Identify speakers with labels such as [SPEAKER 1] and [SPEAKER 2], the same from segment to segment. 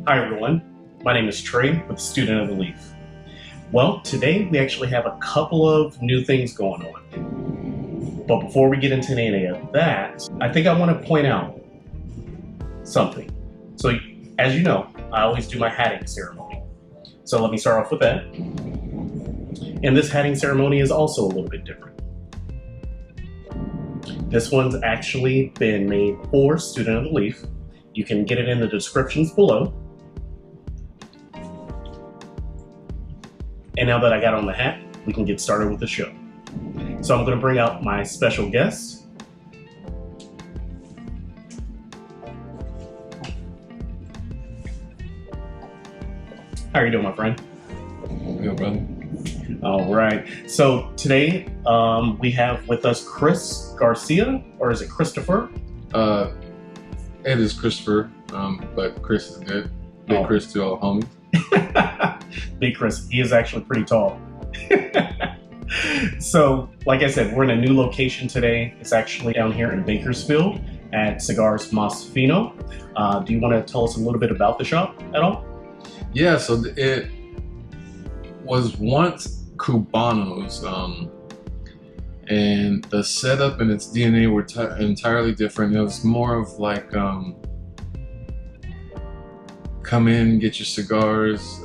[SPEAKER 1] Hi everyone, my name is Trey with Student of the Leaf. Well, today we actually have a couple of new things going on. But before we get into any of that, I think I want to point out something. So, as you know, I always do my hatting ceremony. So let me start off with that. And this hatting ceremony is also a little bit different. This one's actually been made for Student of the Leaf. You can get it in the descriptions below. And now that I got on the hat, we can get started with the show. So I'm going to bring out my special guest. How are you doing, my friend?
[SPEAKER 2] Good, brother.
[SPEAKER 1] All right. So today we have with us Chris Garcia, or is it Christopher?
[SPEAKER 2] It is Christopher, but Chris is good. Big Chris to all homies.
[SPEAKER 1] Big Chris. He is actually pretty tall. So, like I said, we're in a new location today. It's actually down here in Bakersfield at Cigar Mas Fino. Do you want to tell us a little bit about the shop at all?
[SPEAKER 2] Yeah, so it was once Cubanos, and the setup and its DNA were entirely different. It was more of like, come in, get your cigars.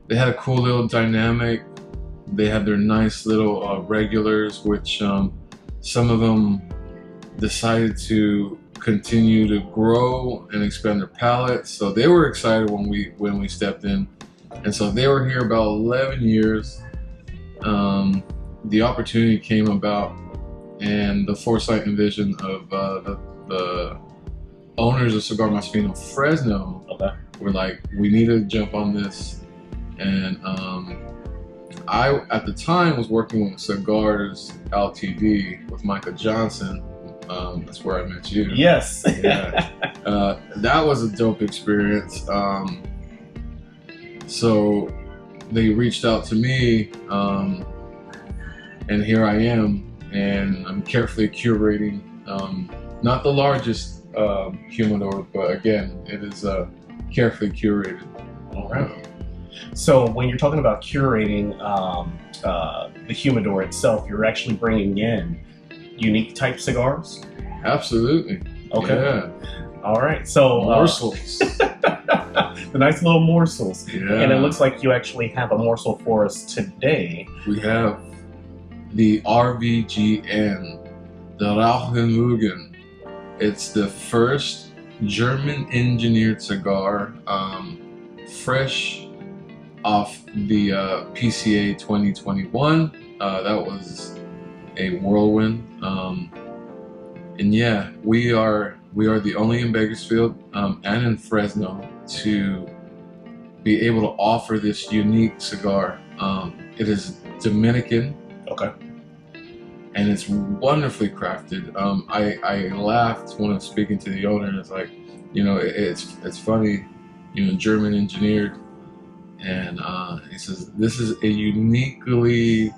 [SPEAKER 2] They had a cool little dynamic. They had their nice little regulars, which some of them decided to continue to grow and expand their palate. So they were excited when we stepped in. And so they were here about 11 years. The opportunity came about, and the foresight and vision of the owners of Cigar Mas Fino Fresno were like, we need to jump on this. And I, at the time, was working with Cigars Ltd with Micah Johnson. That's where I met you.
[SPEAKER 1] Yes.
[SPEAKER 2] Yeah. That was a dope experience. So they reached out to me, and here I am, and I'm carefully curating, not the largest humidor, but again, it is carefully curated.
[SPEAKER 1] All right. So when you're talking about curating the humidor itself, you're actually bringing in unique type cigars?
[SPEAKER 2] Absolutely.
[SPEAKER 1] Okay.
[SPEAKER 2] Yeah.
[SPEAKER 1] All right. So
[SPEAKER 2] morsels.
[SPEAKER 1] The nice little morsels.
[SPEAKER 2] Yeah.
[SPEAKER 1] And it looks like you actually have a morsel for us today.
[SPEAKER 2] We have the RVGN, the Rauchvergnügen. It's the first German engineered cigar, fresh off the PCA 2021. That was a whirlwind. And yeah, we are the only in Bakersfield and in Fresno to be able to offer this unique cigar. It is Dominican.
[SPEAKER 1] Okay.
[SPEAKER 2] And it's wonderfully crafted. I laughed when I was speaking to the owner. It's like, you know, it's funny, you know, German engineered. And he says, this is a uniquely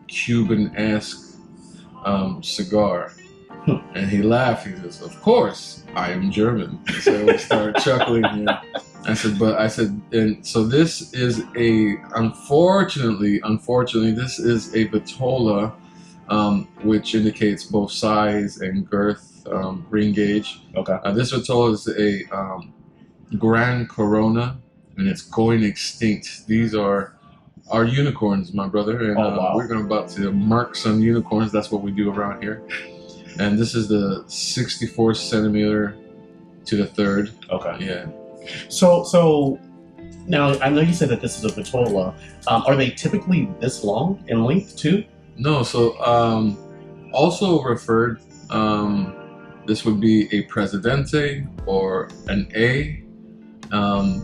[SPEAKER 2] Cuban-esque cigar. And he laughed. He says, of course, I am German. So we started chuckling. Yeah. I said, and so this is unfortunately, this is a Vitola, which indicates both size and girth, ring gauge.
[SPEAKER 1] Okay.
[SPEAKER 2] This Vitola is a Grand Corona, and it's going extinct. These are our unicorns, my brother, and
[SPEAKER 1] wow.
[SPEAKER 2] We're about to mark some unicorns. That's what we do around here. And this is the 64 centimeter to the third.
[SPEAKER 1] Okay.
[SPEAKER 2] Yeah.
[SPEAKER 1] So now I know you said that this is a Vitola. Are they typically this long in length too?
[SPEAKER 2] No. So also referred, this would be a Presidente or an A.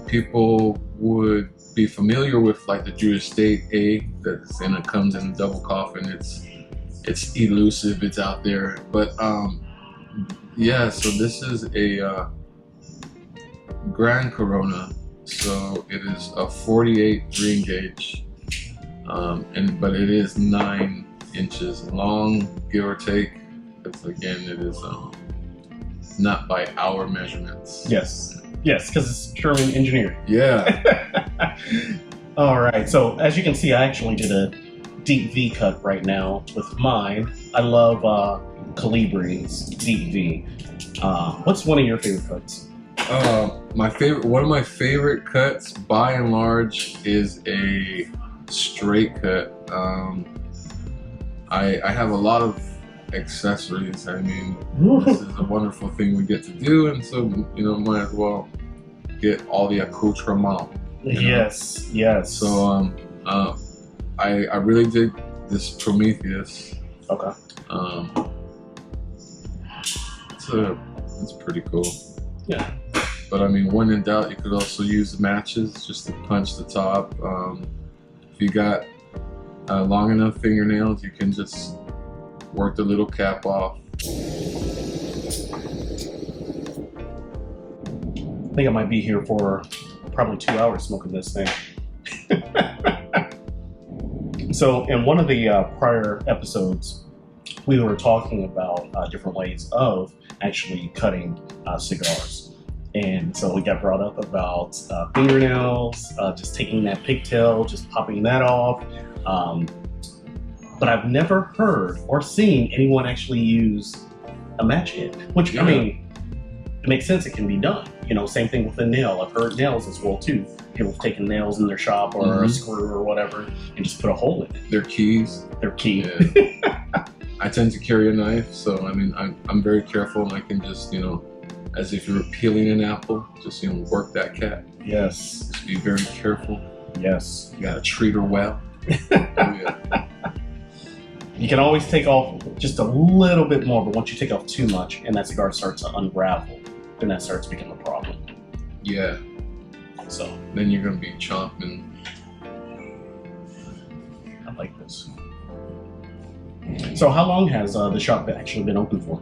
[SPEAKER 2] People would be familiar with like the Jewish State A, that's and it comes in a double coffin. It's elusive, it's out there, but yeah, so this is a Grand Corona, so it is a 48 ring gauge, but it is 9 inches long, give or take. Because again, it is not by our measurements.
[SPEAKER 1] Yes. Yes, because it's German engineering.
[SPEAKER 2] Yeah.
[SPEAKER 1] All right. So as you can see, I actually did a deep V cut right now with mine. I love Calibri's deep V. What's one of your favorite cuts?
[SPEAKER 2] One of my favorite cuts, by and large, is a straight cut. I have a lot of accessories. I mean, this is a wonderful thing we get to do, and so might as well get all the accoutrement.
[SPEAKER 1] Yes, yes.
[SPEAKER 2] So I really dig this Prometheus.
[SPEAKER 1] Okay.
[SPEAKER 2] It's pretty cool.
[SPEAKER 1] Yeah.
[SPEAKER 2] But I mean, when in doubt, you could also use matches just to punch the top. If you got long enough fingernails, you can just work the little cap off.
[SPEAKER 1] I think I might be here for probably 2 hours smoking this thing. So in one of the prior episodes, we were talking about different ways of actually cutting cigars. And so we got brought up about fingernails, just taking that pigtail, just popping that off. But I've never heard or seen anyone actually use a match head, which, I mean, it makes sense, it can be done. Same thing with a nail. I've heard nails as well too. People have taken nails in their shop or a screw or whatever and just put a hole in it.
[SPEAKER 2] Their keys.
[SPEAKER 1] Their key.
[SPEAKER 2] Yeah. I tend to carry a knife, so I mean, I'm very careful, and I can just, as if you're peeling an apple, just work that cat.
[SPEAKER 1] Yes.
[SPEAKER 2] Just be very careful.
[SPEAKER 1] Yes.
[SPEAKER 2] You gotta treat her well. Yeah.
[SPEAKER 1] You can always take off just a little bit more, but once you take off too much and that cigar starts to unravel, then that starts to become a problem.
[SPEAKER 2] Yeah.
[SPEAKER 1] So
[SPEAKER 2] then you're gonna be chomping.
[SPEAKER 1] I like this. So how long has the shop actually been open for?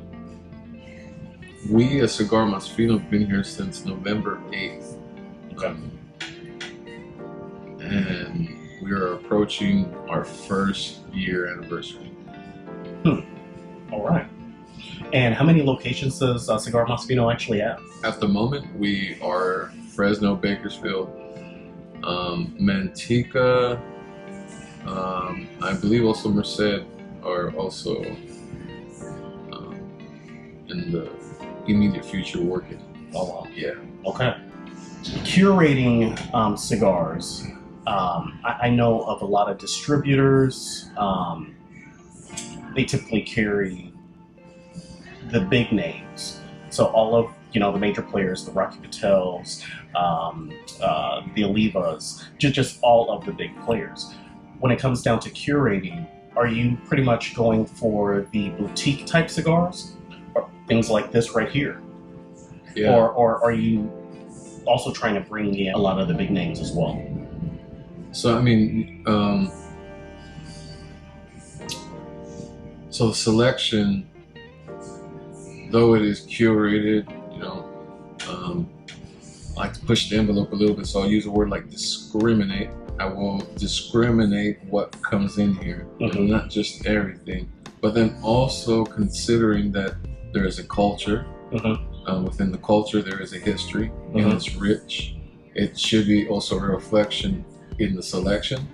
[SPEAKER 2] We at Cigar Mas Fino have been here since November 8th.
[SPEAKER 1] Okay.
[SPEAKER 2] And we are approaching our first year anniversary.
[SPEAKER 1] All right. And how many locations does Cigar Mas Fino actually have?
[SPEAKER 2] At the moment, we are Fresno, Bakersfield, Manteca, I believe also Merced are also in the immediate future working.
[SPEAKER 1] Oh, wow.
[SPEAKER 2] Yeah.
[SPEAKER 1] Okay. Curating cigars. I know of a lot of distributors. They typically carry the big names. So all of the major players, the Rocky Patels, the Olivas, just all of the big players. When it comes down to curating, are you pretty much going for the boutique type cigars, or things like this right here?
[SPEAKER 2] Yeah.
[SPEAKER 1] Or are you also trying to bring in a lot of the big names as well?
[SPEAKER 2] So I mean, so the selection, though it is curated, I like to push the envelope a little bit, so I'll use a word like discriminate. I will discriminate what comes in here, not just everything, but then also considering that there is a culture. Within the culture, there is a history, and it's rich. It should be also a reflection in the selection.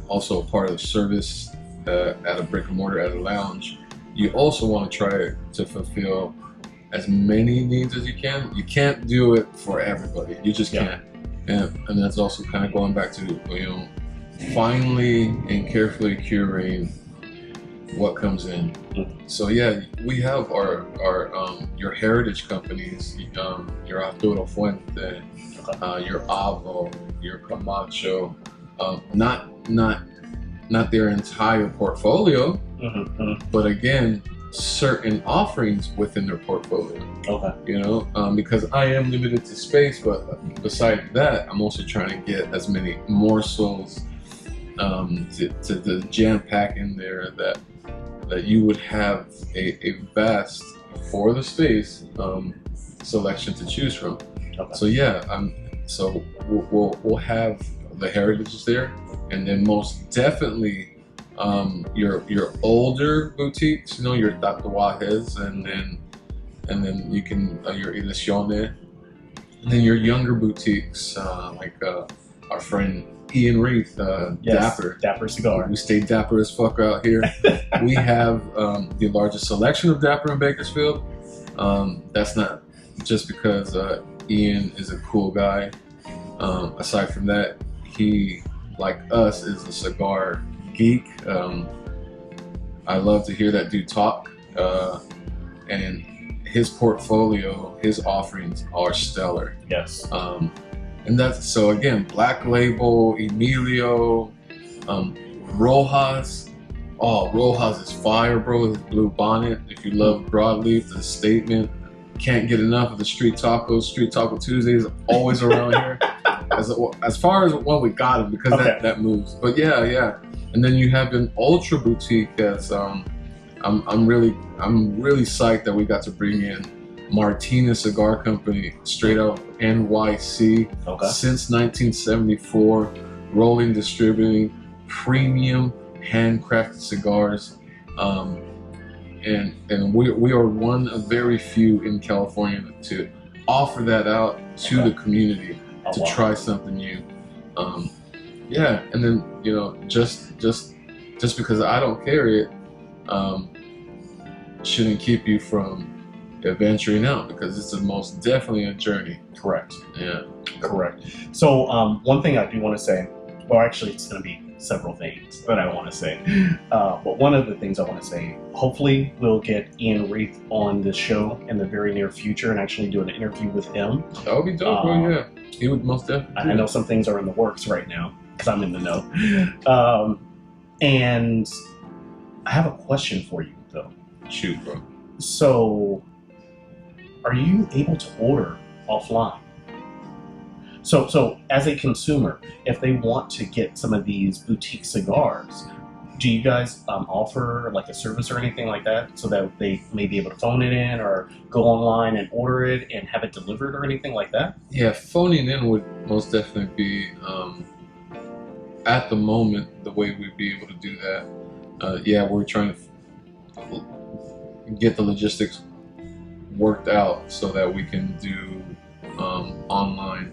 [SPEAKER 2] Also a part of the service at a brick and mortar, at a lounge. You also want to try to fulfill as many needs as you can. You can't do it for everybody. You just can't. And that's also kind of going back to, finally and carefully curating what comes in. So yeah, we have our your heritage companies, your Arturo Fuente, your Avo, your Camacho, not their entire portfolio, but again, certain offerings within their portfolio. Because I am limited to space, but besides that, I'm also trying to get as many morsels to jam pack in there that you would have a vast, for the space, selection to choose from. So yeah, so we'll have the heritages there, and then most definitely your older boutiques, your tatuajes, and then you can your Ediciones, And then your younger boutiques, like our friend Ian Reith,
[SPEAKER 1] Yes,
[SPEAKER 2] Dapper.
[SPEAKER 1] Dapper Cigar.
[SPEAKER 2] We stay dapper as fuck out here. We have the largest selection of Dapper in Bakersfield. That's not just because Ian is a cool guy. Aside from that, he, like us, is a cigar geek. I love to hear that dude talk. And his portfolio, his offerings are stellar.
[SPEAKER 1] Yes.
[SPEAKER 2] And that's, so again, Black Label, Emilio, Rojas. Oh, Rojas is fire, bro. His Blue Bonnet. If you love broadleaf, the Statement. Can't get enough of the Street Tacos. Street Taco Tuesdays always around here. As far as when we got them, because that moves. But yeah. And then you have an ultra boutique that's I'm really psyched that we got to bring in Martinez Cigar Company, straight out NYC.
[SPEAKER 1] Okay.
[SPEAKER 2] Since 1974, rolling, distributing premium handcrafted cigars. And we are one of very few in California to offer that out to the community to try something new. Yeah, and then just because I don't carry it shouldn't keep you from venturing out, because it's most definitely a journey.
[SPEAKER 1] Correct.
[SPEAKER 2] Yeah.
[SPEAKER 1] Correct. So one thing I do want to say, well, actually, it's going to be several things that I want to say. But one of the things I want to say, hopefully we'll get Ian Reith on this show in the very near future and actually do an interview with him.
[SPEAKER 2] That would be dope, bro. Yeah. He would most definitely.
[SPEAKER 1] I know some things are in the works right now because I'm in the know. And I have a question for you, though.
[SPEAKER 2] Shoot, bro.
[SPEAKER 1] So, are you able to order offline? So as a consumer, if they want to get some of these boutique cigars, do you guys offer like a service or anything like that, so that they may be able to phone it in or go online and order it and have it delivered or anything like that?
[SPEAKER 2] Yeah, phoning in would most definitely be, at the moment, the way we'd be able to do that. Yeah, we're trying to get the logistics worked out so that we can do online.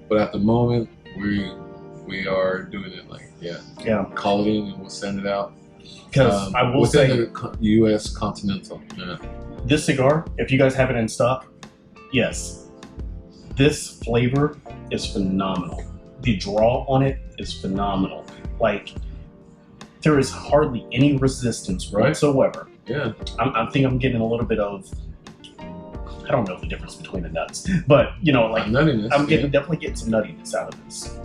[SPEAKER 2] But at the moment, we are doing it call it in and we'll send it out.
[SPEAKER 1] Because I will
[SPEAKER 2] within
[SPEAKER 1] say,
[SPEAKER 2] the U.S. continental. Yeah.
[SPEAKER 1] this cigar, if you guys have it in stock, yes, this flavor is phenomenal. The draw on it is phenomenal. Like, there is hardly any resistance whatsoever.
[SPEAKER 2] Yeah.
[SPEAKER 1] I think I'm getting a little bit of, I don't know the difference between the nuts, but like
[SPEAKER 2] nuttiness.
[SPEAKER 1] I'm definitely getting some nuttiness out of this,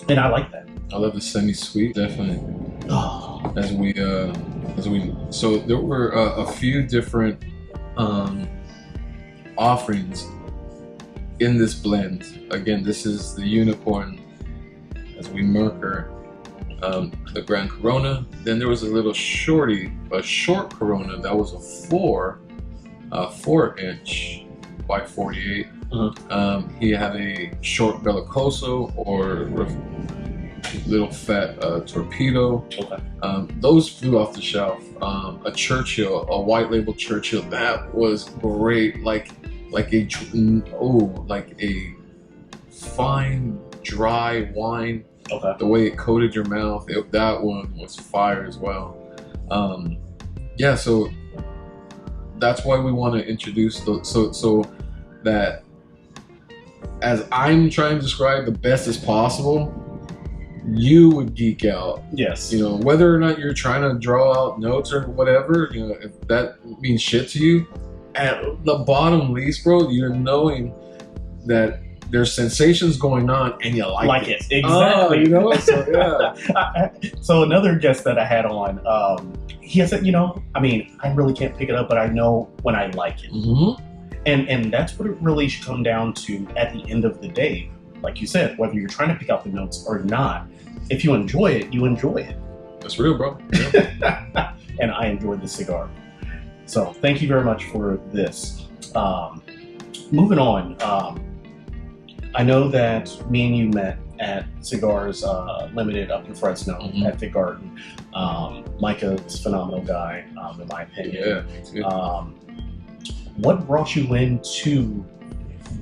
[SPEAKER 1] and I like that.
[SPEAKER 2] I love the semi-sweet, definitely.
[SPEAKER 1] Oh.
[SPEAKER 2] So there were a few different offerings in this blend. Again, this is the unicorn as we murker the Grand Corona. Then there was a short Corona that was a 4-inch by 48. He had a short Bellicoso or little fat torpedo.
[SPEAKER 1] Okay.
[SPEAKER 2] Those flew off the shelf. A Churchill, a white label Churchill, that was great. Like a fine dry wine.
[SPEAKER 1] Okay.
[SPEAKER 2] The way it coated your mouth, that one was fire as well. Yeah, so that's why we want to introduce so that as I'm trying to describe the best as possible, you would geek out.
[SPEAKER 1] Yes.
[SPEAKER 2] Whether or not you're trying to draw out notes or whatever, if that means shit to you, at the bottom least, bro, you're knowing that there's sensations going on and you like it.
[SPEAKER 1] Exactly.
[SPEAKER 2] So yeah.
[SPEAKER 1] So another guest that I had on, he said, I really can't pick it up, but I know when I like it.
[SPEAKER 2] Mm-hmm.
[SPEAKER 1] And that's what it really should come down to at the end of the day. Like you said, whether you're trying to pick out the notes or not, if you enjoy it, you enjoy it.
[SPEAKER 2] That's real, bro. Yeah.
[SPEAKER 1] And I enjoyed this cigar. So thank you very much for this. Moving on, I know that me and you met at Cigars Limited up in Fresno at the Garden. Micah's a phenomenal guy, in my opinion.
[SPEAKER 2] Yeah.
[SPEAKER 1] What brought you into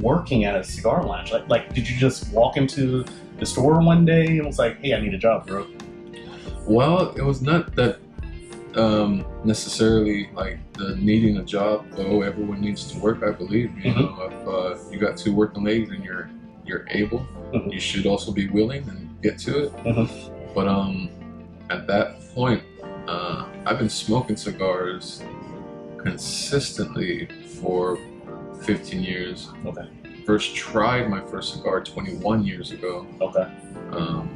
[SPEAKER 1] working at a cigar lounge? Like, did you just walk into the store one day and was like, "Hey, I need a job, bro"?
[SPEAKER 2] Well, it was not that necessarily like the needing a job, though everyone needs to work, I believe. You know, if you got two working legs and you're able, you should also be willing and get to it. But at that point, I've been smoking cigars consistently for 15 years.
[SPEAKER 1] Okay.
[SPEAKER 2] First tried my first cigar 21 years ago.
[SPEAKER 1] Okay.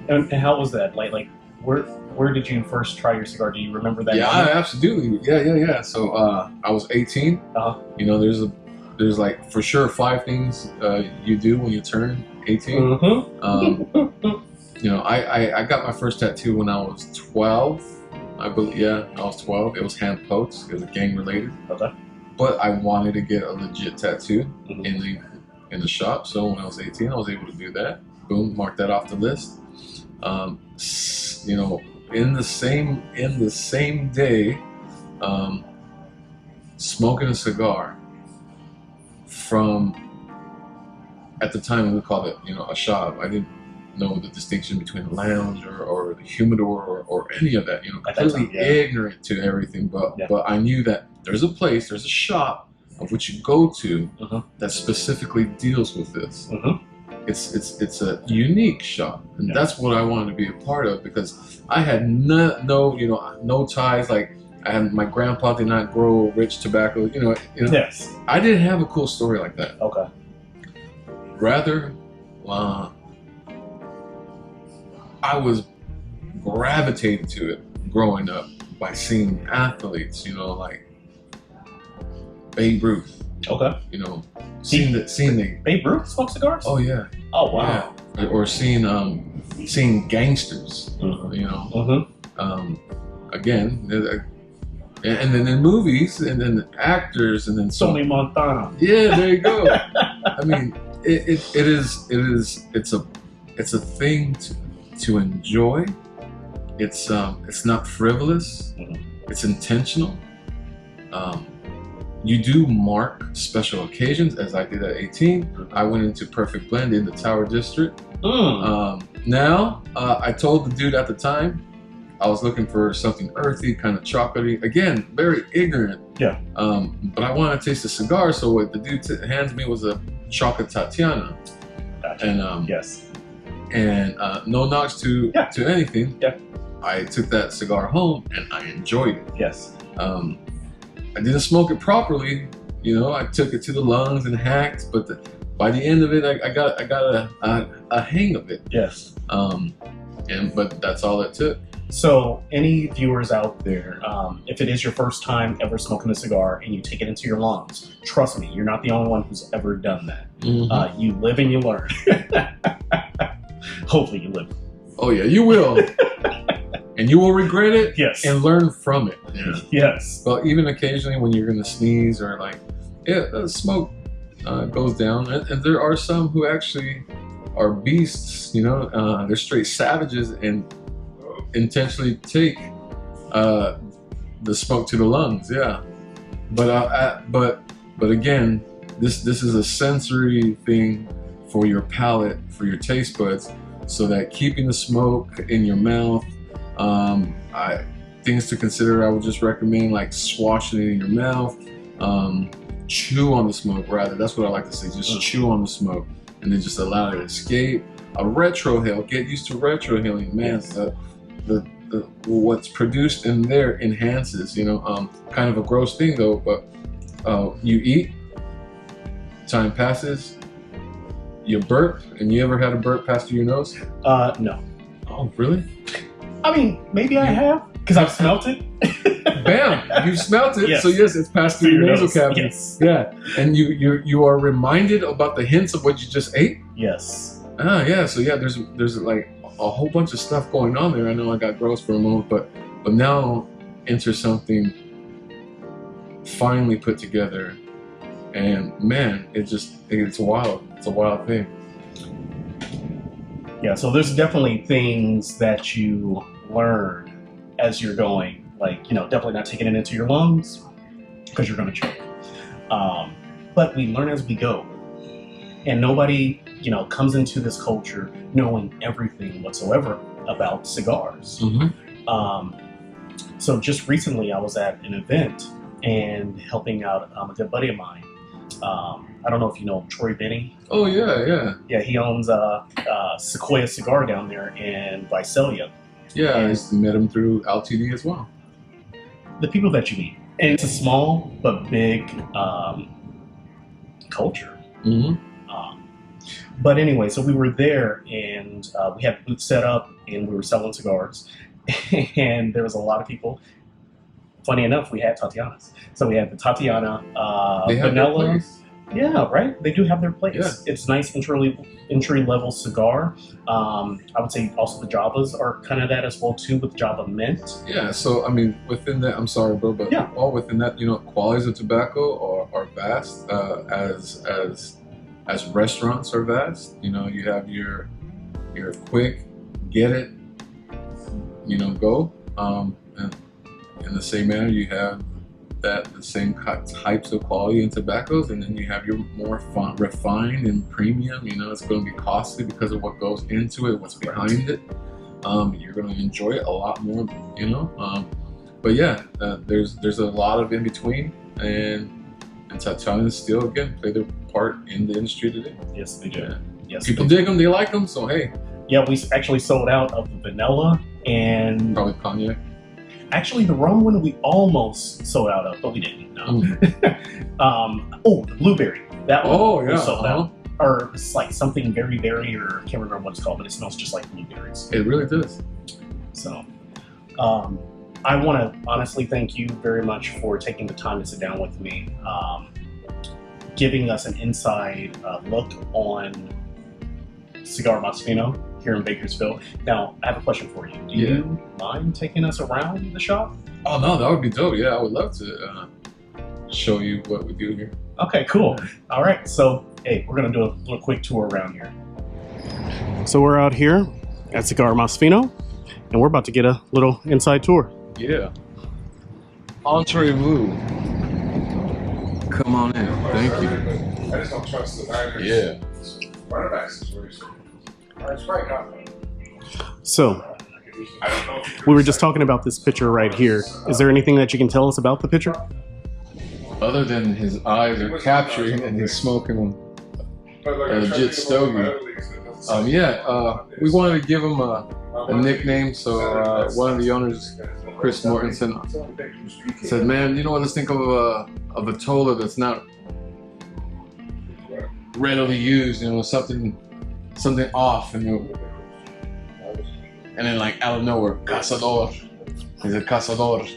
[SPEAKER 1] And how was that? Like where did you first try your cigar? Do you remember that?
[SPEAKER 2] Yeah, absolutely. Yeah. So I was 18. You know, there's like for sure 5 things you do when you turn 18. You know, I got my first tattoo when I was 12. I believe, yeah, I was 12. It was hand pokes. It was gang related.
[SPEAKER 1] Okay.
[SPEAKER 2] But I wanted to get a legit tattoo in the shop. So when I was 18, I was able to do that. Boom, mark that off the list. You know, in the same day, smoking a cigar from, at the time we called it, you know, a shop. I didn't know the distinction between a lounge or the humidor or any of that. You know, completely ignorant to everything. But I knew that there's a shop of which you go to that specifically deals with this. It's a unique shop, and that's what I wanted to be a part of, because I had no ties. Like my grandpa did not grow rich tobacco. You know.
[SPEAKER 1] Yes.
[SPEAKER 2] I didn't have a cool story like that.
[SPEAKER 1] Okay.
[SPEAKER 2] Rather, I was gravitated to it growing up by seeing athletes. You know, like Babe Ruth.
[SPEAKER 1] Okay.
[SPEAKER 2] You know, seeing the
[SPEAKER 1] Babe Ruth smoke cigars?
[SPEAKER 2] Oh yeah.
[SPEAKER 1] Oh wow.
[SPEAKER 2] Yeah. Or seeing gangsters. You know. Again, and then in movies, and then actors, and then
[SPEAKER 1] Tony Montana.
[SPEAKER 2] Yeah, there you go. I mean, it's a thing to enjoy. It's not frivolous. It's intentional. You do mark special occasions, as I did at 18. I went into Perfect Blend in the Tower District. Now, I told the dude at the time, I was looking for something earthy, kind of chocolatey. Again, very ignorant.
[SPEAKER 1] Yeah.
[SPEAKER 2] But I wanted to taste a cigar, so what the dude hands me was a Chocolate Tatiana.
[SPEAKER 1] Gotcha.
[SPEAKER 2] And
[SPEAKER 1] yes.
[SPEAKER 2] And no knocks to anything.
[SPEAKER 1] Yeah.
[SPEAKER 2] I took that cigar home and I enjoyed it.
[SPEAKER 1] Yes.
[SPEAKER 2] I didn't smoke it properly, you know. I took it to the lungs and hacked, but by the end of it, I got a hang of it.
[SPEAKER 1] Yes.
[SPEAKER 2] But that's all it took.
[SPEAKER 1] So, any viewers out there, if it is your first time ever smoking a cigar and you take it into your lungs, trust me, you're not the only one who's ever done that. You live and you learn. Hopefully, you live.
[SPEAKER 2] Oh yeah, you will. And you will regret it.
[SPEAKER 1] Yes.
[SPEAKER 2] And learn from it. Yeah.
[SPEAKER 1] Yes.
[SPEAKER 2] Well, even occasionally when you're gonna sneeze or like, smoke goes down, and there are some who actually are beasts. You know, they're straight savages and intentionally take the smoke to the lungs. Yeah. But again, this is a sensory thing for your palate, for your taste buds, so that keeping the smoke in your mouth. Things to consider, I would just recommend like swashing it in your mouth. Chew on the smoke, rather. That's what I like to say. Just chew on the smoke and then just allow it to escape. A retrohale, get used to retrohaling. Man, the what's produced in there enhances, you know. Kind of a gross thing though, but you eat, time passes, you burp, and you ever had a burp pass through your nose?
[SPEAKER 1] No.
[SPEAKER 2] Oh, really?
[SPEAKER 1] I mean, maybe I have, because I've smelt it.
[SPEAKER 2] Bam! You smelt it,
[SPEAKER 1] Yes.
[SPEAKER 2] So yes, it's passed through your nasal cavity.
[SPEAKER 1] Yes.
[SPEAKER 2] Yeah, and you are reminded about the hints of what you just ate.
[SPEAKER 1] Yes.
[SPEAKER 2] Yeah. So yeah, there's like a whole bunch of stuff going on there. I know I got gross for a moment, but now enter something finely put together, and man, it's wild. It's a wild thing.
[SPEAKER 1] Yeah, so there's definitely things that you learn as you're going, like, you know, definitely not taking it into your lungs because you're going to choke. But we learn as we go. and nobody, comes into this culture knowing everything whatsoever about cigars. So just recently I was at an event and helping out a good buddy of mine. I don't know if you know Troy Benny.
[SPEAKER 2] Oh yeah.
[SPEAKER 1] Yeah, he owns Sequoia Cigar down there in Visalia.
[SPEAKER 2] Yeah, I just met him through LTD as well.
[SPEAKER 1] The people that you meet. And it's a small but big culture. But anyway, so we were there and we had the booth set up and we were selling cigars. And there was a lot of people. Funny enough, we had Tatiana's. So we had the Tatiana
[SPEAKER 2] they have
[SPEAKER 1] vanilla.
[SPEAKER 2] their place?
[SPEAKER 1] Yeah, right. They do have their place.
[SPEAKER 2] Yeah.
[SPEAKER 1] It's nice entry level cigar. I would say also the Javas are kind of that as well too, with Java Mint.
[SPEAKER 2] Yeah. So I mean, within that, I'm sorry, bro, but
[SPEAKER 1] Yeah.
[SPEAKER 2] all within that, qualities of tobacco are vast. As restaurants are vast. You have your quick, get it, go. And in the same manner, you have the same types of quality in tobaccos, and then you have your more refined and premium. It's going to be costly because of what goes into it, what's behind it. You're going to enjoy it a lot more, but yeah, there's a lot of in between, and Tatiana still again play their part in the industry today.
[SPEAKER 1] Yes, they do.
[SPEAKER 2] Yeah.
[SPEAKER 1] Yes,
[SPEAKER 2] People dig them, they like them, so hey.
[SPEAKER 1] Yeah, we actually sold out of the vanilla and
[SPEAKER 2] Probably cognac.
[SPEAKER 1] actually the rum one we almost sold out of, but we didn't. No. The blueberry. That one we sold out. Or it's like something very, very, or I can't remember what it's called, but it smells just like blueberries.
[SPEAKER 2] It really does.
[SPEAKER 1] So, I want to honestly thank you very much for taking the time to sit down with me, giving us an inside look on Cigar Mas Fino here in Bakersfield. Now, I have a question for you. Do you mind taking us around the shop?
[SPEAKER 2] Oh no, that would be dope. Yeah, I would love to show you what we do here.
[SPEAKER 1] Okay, cool. All right, so hey, we're gonna do a little quick tour around here. So we're out here at Cigar Mas Fino, and we're about to get a little inside tour.
[SPEAKER 2] Yeah. Entree-vous. Come on in. Thank you.
[SPEAKER 3] I just don't trust the diners.
[SPEAKER 2] Yeah.
[SPEAKER 3] Running situation. It's right now.
[SPEAKER 1] So, we were just talking about this picture right here. Is there anything that you can tell us about the picture?
[SPEAKER 2] Other than his eyes are capturing and he's smoking a legit stogie. We wanted to give him a nickname, so one of the owners, Chris Mortensen, said, "Man, let's think of a tola that's not readily used. Something off." And then like out of nowhere, Cazador. He's a Cazador.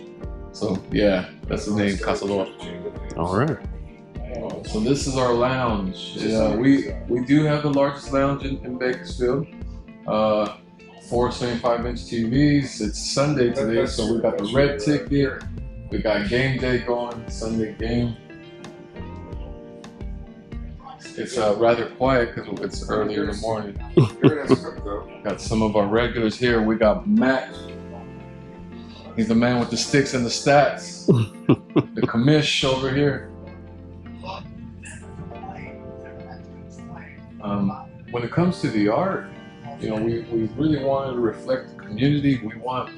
[SPEAKER 2] So yeah, that's the name, Cazador.
[SPEAKER 1] All right.
[SPEAKER 2] So this is our lounge. Yeah, we do have the largest lounge in Bakersfield. 4 75-inch TVs. It's Sunday today, so we got the red ticket. We got game day going, Sunday game. It's rather quiet because it's early in the morning. Got some of our regulars here. We got Matt. He's the man with the sticks and the stats. The commish over here. When it comes to the art, we really wanted to reflect the community. We want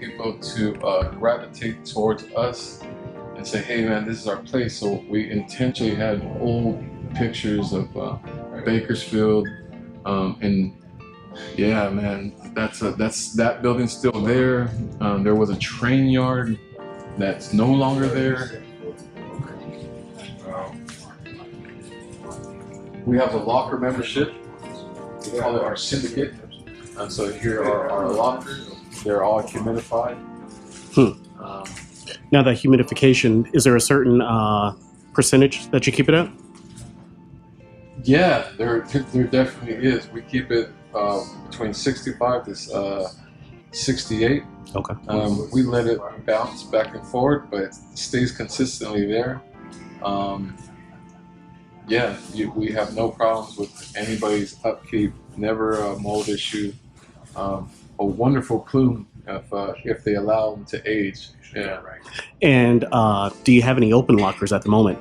[SPEAKER 2] people to gravitate towards us and say, "Hey, man, this is our place." So we intentionally had old pictures of Bakersfield, and yeah, man, that building's still there. There was a train yard that's no longer there. We have a locker membership. We call it our syndicate. And so here are our lockers. They're all humidified.
[SPEAKER 1] Now that humidification, is there a certain percentage that you keep it at?
[SPEAKER 2] Yeah, there definitely is. We keep it between 65 to 68.
[SPEAKER 1] Okay.
[SPEAKER 2] We let it bounce back and forth, but it stays consistently there. We have no problems with anybody's upkeep. Never a mold issue. A wonderful plume if they allow them to age. Yeah.
[SPEAKER 1] And do you have any open lockers at the moment?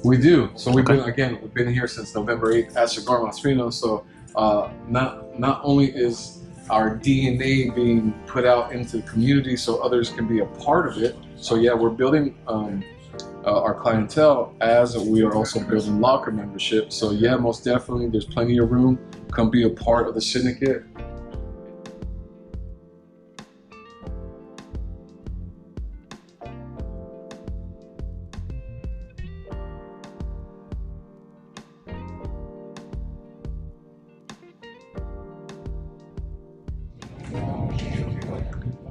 [SPEAKER 2] We do. So we've been here since November 8th at Cigar Mas Fino. So not only is our DNA being put out into the community so others can be a part of it. So yeah, we're building our clientele as we are also building locker membership. So yeah, most definitely, there's plenty of room. Come be a part of the syndicate.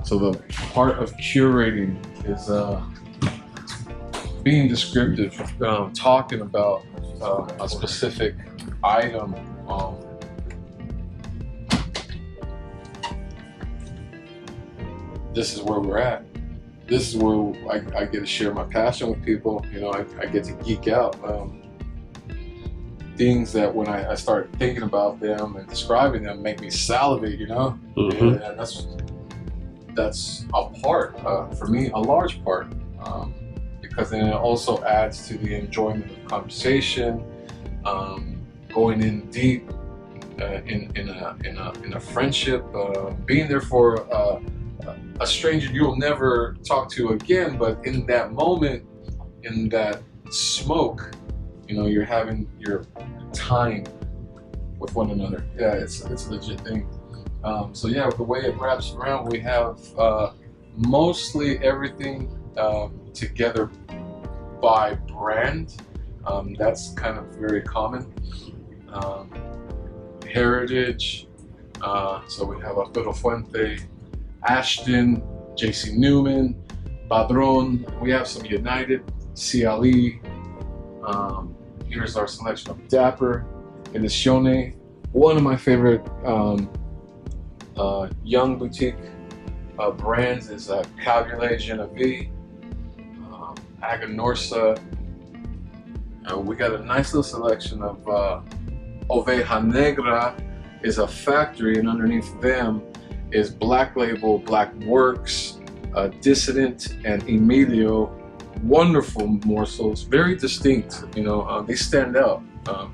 [SPEAKER 2] So the part of curating is being descriptive, talking about a specific item. This is where we're at. This is where I get to share my passion with people. You know, I get to geek out. Things that when I start thinking about them and describing them make me salivate, you know?
[SPEAKER 1] Mm-hmm.
[SPEAKER 2] And that's a part, for me, a large part, because then it also adds to the enjoyment of conversation, going in deep in a friendship, being there for a stranger you'll never talk to again, but in that moment, in that smoke, you know, you're having your time with one another. Yeah, it's a legit thing. So yeah, the way it wraps around, we have mostly everything together by brand. That's kind of very common. Heritage. So we have Arturo Fuente, Ashton, JC Newman, Padron. We have some United, CLE. Here's our selection of Dapper, Inicione. One of my favorite young boutique brands is Calvulé Genevieve, Aganorsa. We got a nice little selection of Oveja Negra is a factory, and underneath them is Black Label, Black Works, Dissident, and Emilio. Wonderful morsels, very distinct. You know, they stand out.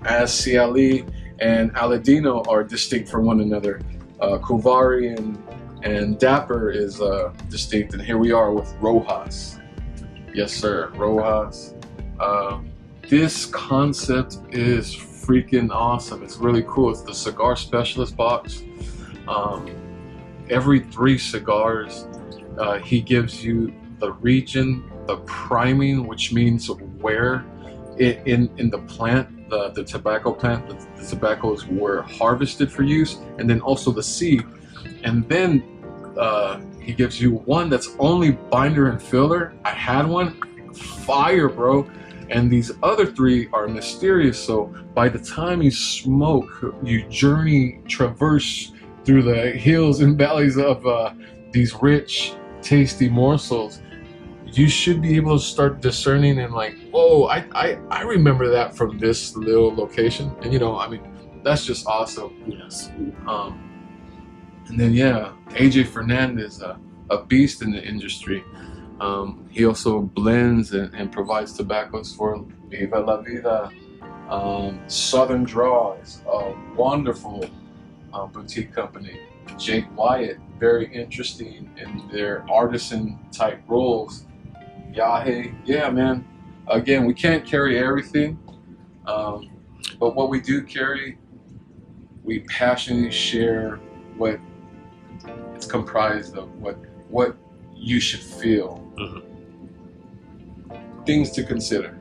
[SPEAKER 2] As CLE and Aladino are distinct from one another. Kuvari and Dapper is distinct, and here we are with Rojas. Yes, sir, Rojas. This concept is freaking awesome. It's really cool. It's the Cigar Specialist box. Every 3 cigars, he gives you the region, the priming, which means where in the plant, the tobacco plant, the tobaccos were harvested for use, and then also the seed. And then he gives you one that's only binder and filler. I had one, fire, bro. And these other 3 are mysterious. So by the time you smoke, you traverse through the hills and valleys of these rich, tasty morsels, you should be able to start discerning and like, whoa, I remember that from this little location. And you know, I mean, that's just awesome.
[SPEAKER 1] Yes.
[SPEAKER 2] And then yeah, AJ Fernandez, a beast in the industry. He also blends and provides tobaccos for Viva La Vida. Southern Draw is a wonderful boutique company. Jake Wyatt, very interesting in their artisan type roles. Yahe, yeah, man. Again, we can't carry everything, but what we do carry, we passionately share what it's comprised of, what you should feel.
[SPEAKER 1] Mm-hmm.
[SPEAKER 2] Things to consider.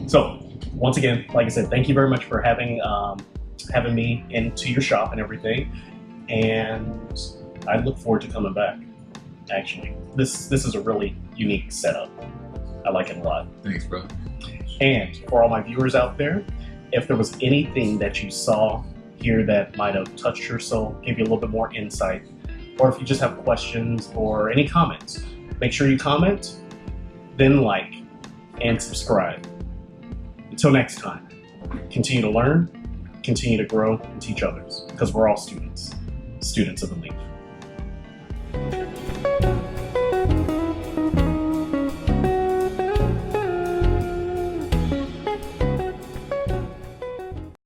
[SPEAKER 1] So, once again, like I said, thank you very much for having me into your shop and everything. And I look forward to coming back. Actually, this is a really unique setup. I like it a lot.
[SPEAKER 2] Thanks, bro.
[SPEAKER 1] And for all my viewers out there, if there was anything that you saw here that might have touched your soul, gave you a little bit more insight, or if you just have questions or any comments, make sure you comment, then like, and subscribe. Until next time, continue to learn, continue to grow, and teach others, because we're all students of the Leaf.